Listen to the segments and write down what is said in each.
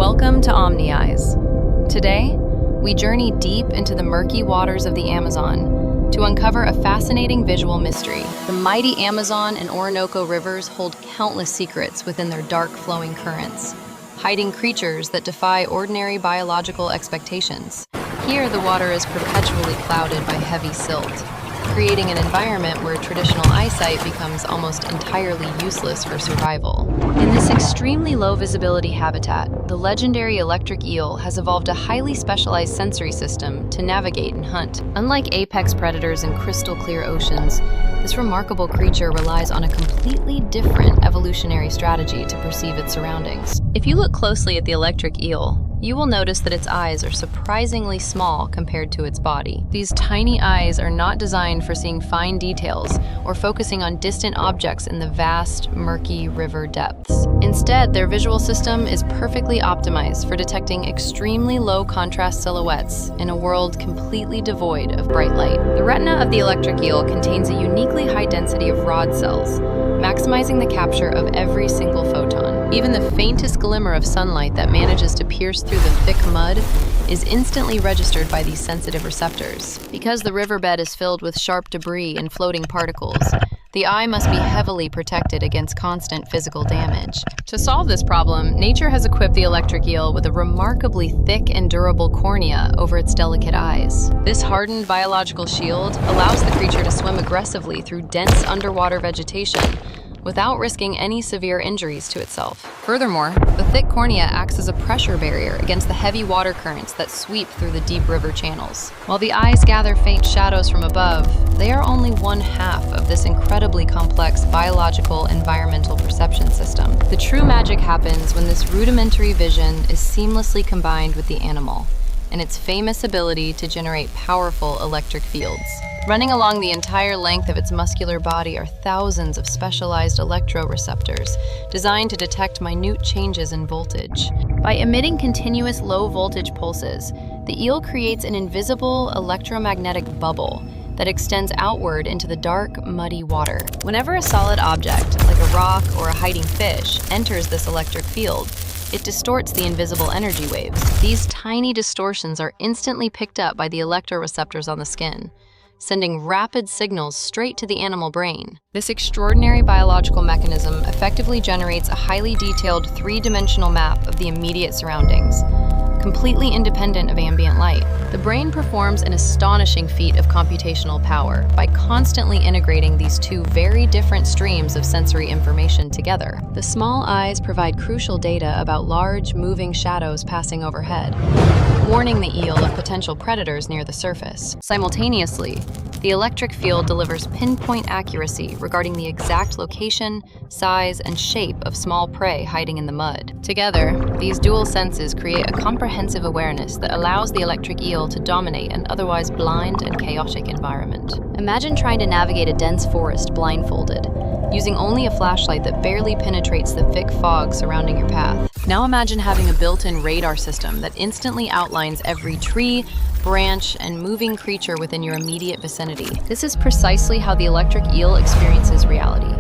Welcome to Omni Eyes. Today, we journey deep into the murky waters of the Amazon to uncover a fascinating visual mystery. The mighty Amazon and Orinoco rivers hold countless secrets within their dark flowing currents, hiding creatures that defy ordinary biological expectations. Here, the water is perpetually clouded by heavy silt, creating an environment where traditional eyesight becomes almost entirely useless for survival. In this extremely low visibility habitat, the legendary electric eel has evolved a highly specialized sensory system to navigate and hunt. Unlike apex predators in crystal clear oceans, this remarkable creature relies on a completely different evolutionary strategy to perceive its surroundings. If you look closely at the electric eel, you will notice that its eyes are surprisingly small compared to its body. These tiny eyes are not designed for seeing fine details or focusing on distant objects in the vast, murky river depths. Instead, their visual system is perfectly optimized for detecting extremely low contrast silhouettes in a world completely devoid of bright light. The retina of the electric eel contains a uniquely high density of rod cells, maximizing the capture of every single photon. Even the faintest glimmer of sunlight that manages to pierce through the thick mud is instantly registered by these sensitive receptors. Because the riverbed is filled with sharp debris and floating particles, the eye must be heavily protected against constant physical damage. To solve this problem, nature has equipped the electric eel with a remarkably thick and durable cornea over its delicate eyes. This hardened biological shield allows the creature to swim aggressively through dense underwater vegetation without risking any severe injuries to itself. Furthermore, the thick cornea acts as a pressure barrier against the heavy water currents that sweep through the deep river channels. While the eyes gather faint shadows from above, they are only one half of this incredibly complex biological environmental perception system. The true magic happens when this rudimentary vision is seamlessly combined with the animal and its famous ability to generate powerful electric fields. Running along the entire length of its muscular body are thousands of specialized electroreceptors designed to detect minute changes in voltage. By emitting continuous low-voltage pulses, the eel creates an invisible electromagnetic bubble that extends outward into the dark, muddy water. Whenever a solid object, like a rock or a hiding fish, enters this electric field, it distorts the invisible energy waves. These tiny distortions are instantly picked up by the electroreceptors on the skin, sending rapid signals straight to the animal brain. This extraordinary biological mechanism effectively generates a highly detailed three-dimensional map of the immediate surroundings, completely independent of ambient light. The brain performs an astonishing feat of computational power by constantly integrating these two very different streams of sensory information together. The small eyes provide crucial data about large, moving shadows passing overhead, warning the eel of potential predators near the surface. Simultaneously, the electric field delivers pinpoint accuracy regarding the exact location, size, and shape of small prey hiding in the mud. Together, these dual senses create a comprehensive awareness that allows the electric eel to dominate an otherwise blind and chaotic environment. Imagine trying to navigate a dense forest blindfolded, using only a flashlight that barely penetrates the thick fog surrounding your path. Now imagine having a built-in radar system that instantly outlines every tree, branch, and moving creature within your immediate vicinity. This is precisely how the electric eel experiences reality,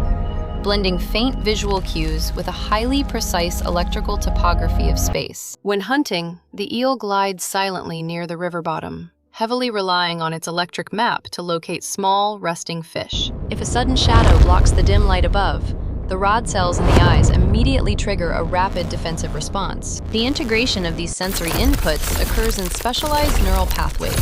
blending faint visual cues with a highly precise electrical topography of space. When hunting, the eel glides silently near the river bottom, heavily relying on its electric map to locate small, resting fish. If a sudden shadow blocks the dim light above, the rod cells in the eyes immediately trigger a rapid defensive response. The integration of these sensory inputs occurs in specialized neural pathways,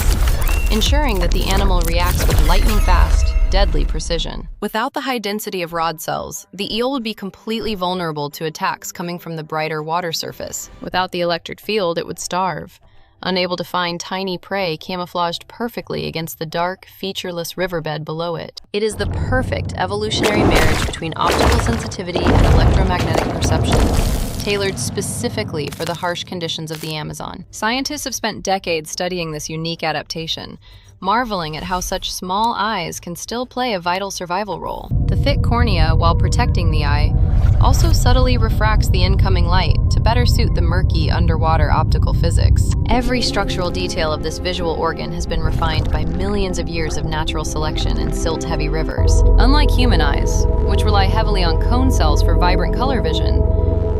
ensuring that the animal reacts with lightning-fast, deadly precision. Without the high density of rod cells, the eel would be completely vulnerable to attacks coming from the brighter water surface. Without the electric field, it would starve, unable to find tiny prey camouflaged perfectly against the dark, featureless riverbed below it. It is the perfect evolutionary marriage between optical sensitivity and electromagnetic perception, tailored specifically for the harsh conditions of the Amazon. Scientists have spent decades studying this unique adaptation, marveling at how such small eyes can still play a vital survival role. The thick cornea, while protecting the eye, also subtly refracts the incoming light to better suit the murky underwater optical physics. Every structural detail of this visual organ has been refined by millions of years of natural selection in silt-heavy rivers. Unlike human eyes, which rely heavily on cone cells for vibrant color vision,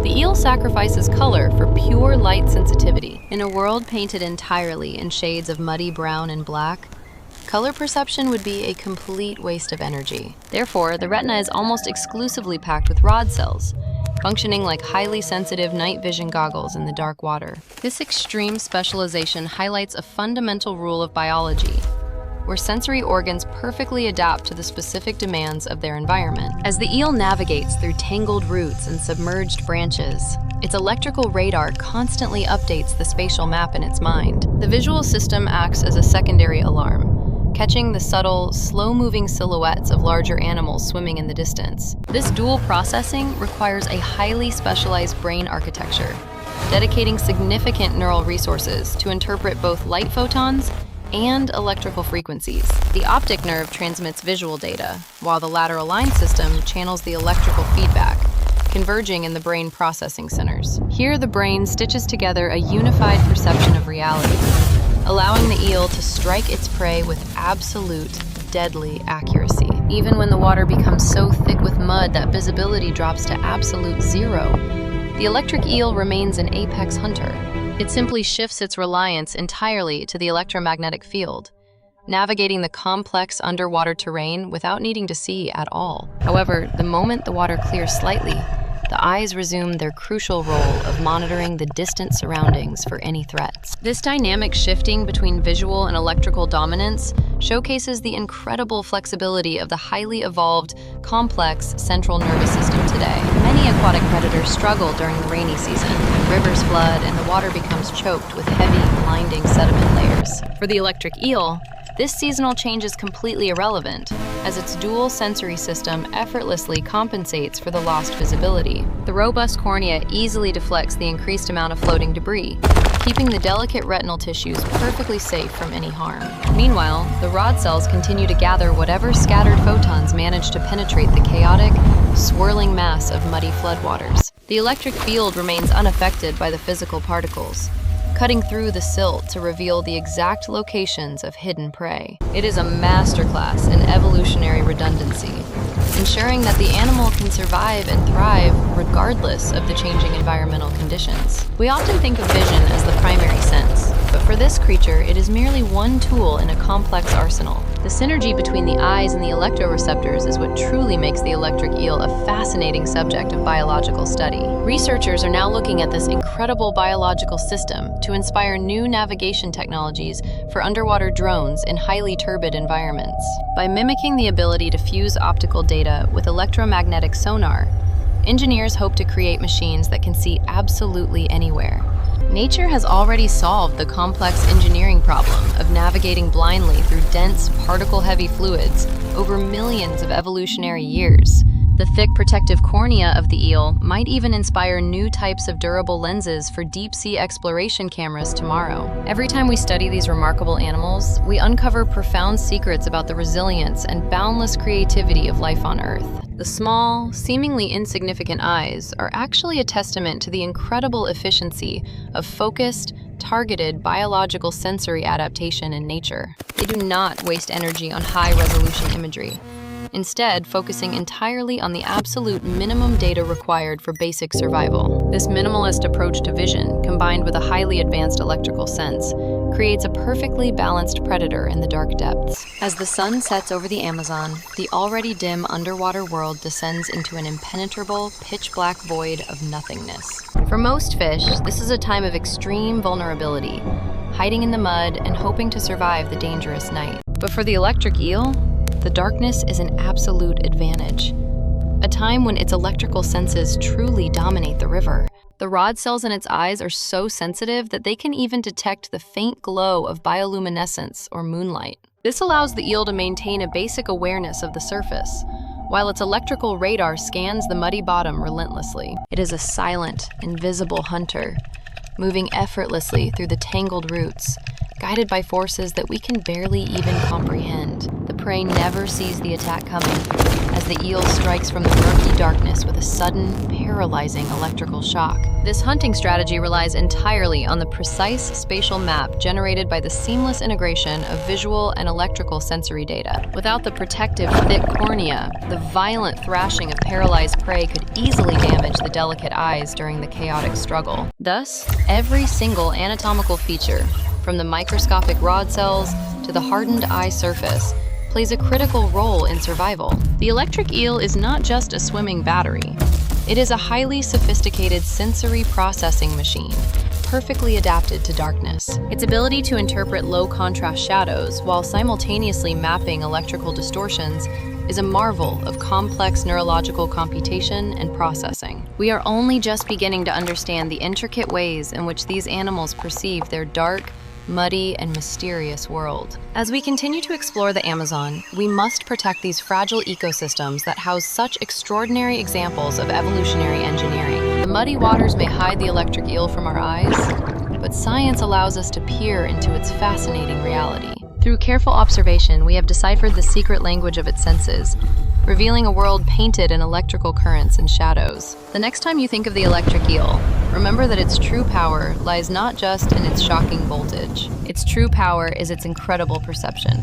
The eel sacrifices color for pure light sensitivity. In a world painted entirely in shades of muddy brown and black, color perception would be a complete waste of energy. Therefore, the retina is almost exclusively packed with rod cells, functioning like highly sensitive night vision goggles in the dark water. This extreme specialization highlights a fundamental rule of biology, where sensory organs perfectly adapt to the specific demands of their environment. As the eel navigates through tangled roots and submerged branches, its electrical radar constantly updates the spatial map in its mind. The visual system acts as a secondary alarm, catching the subtle, slow-moving silhouettes of larger animals swimming in the distance. This dual processing requires a highly specialized brain architecture, dedicating significant neural resources to interpret both light photons and electrical frequencies. The optic nerve transmits visual data, while the lateral line system channels the electrical feedback, converging in the brain processing centers. Here, the brain stitches together a unified perception of reality, allowing the eel to strike its prey with absolute, deadly accuracy. Even when the water becomes so thick with mud that visibility drops to absolute zero, the electric eel remains an apex hunter. It simply shifts its reliance entirely to the electromagnetic field, navigating the complex underwater terrain without needing to see at all. However, the moment the water clears slightly, the eyes resume their crucial role of monitoring the distant surroundings for any threats. This dynamic shifting between visual and electrical dominance showcases the incredible flexibility of the highly evolved, complex central nervous system today. Many aquatic predators struggle during the rainy season. Rivers flood and the water becomes choked with heavy, blinding sediment layers. For the electric eel, this seasonal change is completely irrelevant, as its dual sensory system effortlessly compensates for the lost visibility. The robust cornea easily deflects the increased amount of floating debris, keeping the delicate retinal tissues perfectly safe from any harm. Meanwhile, the rod cells continue to gather whatever scattered photons manage to penetrate the chaotic, swirling mass of muddy floodwaters. The electric field remains unaffected by the physical particles, cutting through the silt to reveal the exact locations of hidden prey. It is a masterclass in evolutionary redundancy, ensuring that the animal can survive and thrive regardless of the changing environmental conditions. We often think of vision as the primary sense, but for this creature, it is merely one tool in a complex arsenal. The synergy between the eyes and the electroreceptors is what truly makes the electric eel a fascinating subject of biological study. Researchers are now looking at this incredible biological system to inspire new navigation technologies for underwater drones in highly turbid environments. By mimicking the ability to fuse optical data with electromagnetic sonar, engineers hope to create machines that can see absolutely anywhere. Nature has already solved the complex engineering problem of navigating blindly through dense, particle-heavy fluids over millions of evolutionary years. The thick protective cornea of the eel might even inspire new types of durable lenses for deep-sea exploration cameras tomorrow. Every time we study these remarkable animals, we uncover profound secrets about the resilience and boundless creativity of life on Earth. The small, seemingly insignificant eyes are actually a testament to the incredible efficiency of focused, targeted biological sensory adaptation in nature. They do not waste energy on high-resolution imagery, instead focusing entirely on the absolute minimum data required for basic survival. This minimalist approach to vision, combined with a highly advanced electrical sense, creates a perfectly balanced predator in the dark depths. As the sun sets over the Amazon, the already dim underwater world descends into an impenetrable, pitch-black void of nothingness. For most fish, this is a time of extreme vulnerability, hiding in the mud and hoping to survive the dangerous night. But for the electric eel, the darkness is an absolute advantage, a time when its electrical senses truly dominate the river. The rod cells in its eyes are so sensitive that they can even detect the faint glow of bioluminescence or moonlight. This allows the eel to maintain a basic awareness of the surface, while its electrical radar scans the muddy bottom relentlessly. It is a silent, invisible hunter, moving effortlessly through the tangled roots, guided by forces that we can barely even comprehend. The prey never sees the attack coming, as the eel strikes from the murky darkness with a sudden, paralyzing electrical shock. This hunting strategy relies entirely on the precise spatial map generated by the seamless integration of visual and electrical sensory data. Without the protective, thick cornea, the violent thrashing of paralyzed prey could easily damage the delicate eyes during the chaotic struggle. Thus, every single anatomical feature, from the microscopic rod cells to the hardened eye surface, plays a critical role in survival. The electric eel is not just a swimming battery. It is a highly sophisticated sensory processing machine, perfectly adapted to darkness. Its ability to interpret low-contrast shadows while simultaneously mapping electrical distortions is a marvel of complex neurological computation and processing. We are only just beginning to understand the intricate ways in which these animals perceive their dark, muddy, and mysterious world. As we continue to explore the Amazon, we must protect these fragile ecosystems that house such extraordinary examples of evolutionary engineering. The muddy waters may hide the electric eel from our eyes, but science allows us to peer into its fascinating reality. Through careful observation, we have deciphered the secret language of its senses, revealing a world painted in electrical currents and shadows. The next time you think of the electric eel, remember that its true power lies not just in its shocking voltage. Its true power is its incredible perception,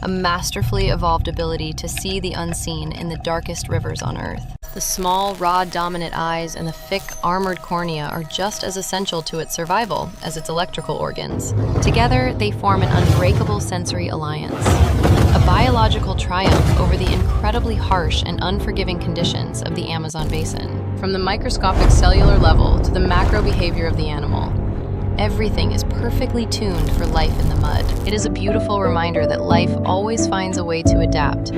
a masterfully evolved ability to see the unseen in the darkest rivers on Earth. The small, rod-dominant eyes and the thick, armored cornea are just as essential to its survival as its electrical organs. Together, they form an unbreakable sensory alliance, a biological triumph over the incredibly harsh and unforgiving conditions of the Amazon basin. From the microscopic cellular level to the macro behavior of the animal, everything is perfectly tuned for life in the mud. It is a beautiful reminder that life always finds a way to adapt,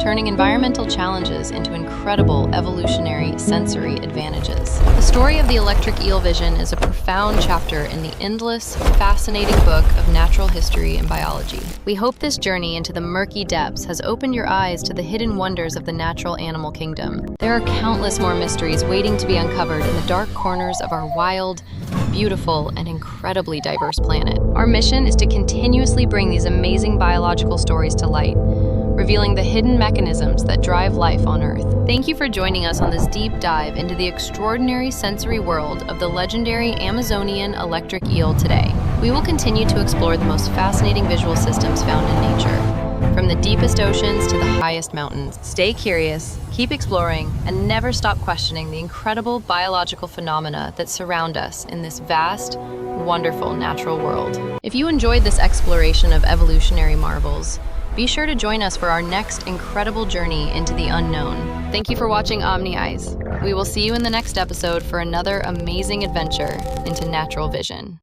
turning environmental challenges into incredible evolutionary sensory advantages. The story of the electric eel vision is a profound chapter in the endless, fascinating book of natural history and biology. We hope this journey into the murky depths has opened your eyes to the hidden wonders of the natural animal kingdom. There are countless more mysteries waiting to be uncovered in the dark corners of our wild, beautiful, and incredibly diverse planet. Our mission is to continuously bring these amazing biological stories to light, revealing the hidden mechanisms that drive life on Earth. Thank you for joining us on this deep dive into the extraordinary sensory world of the legendary Amazonian electric eel today. We will continue to explore the most fascinating visual systems found in nature, from the deepest oceans to the highest mountains. Stay curious, keep exploring, and never stop questioning the incredible biological phenomena that surround us in this vast, wonderful natural world. If you enjoyed this exploration of evolutionary marvels, be sure to join us for our next incredible journey into the unknown. Thank you for watching Omni Eyes. We will see you in the next episode for another amazing adventure into natural vision.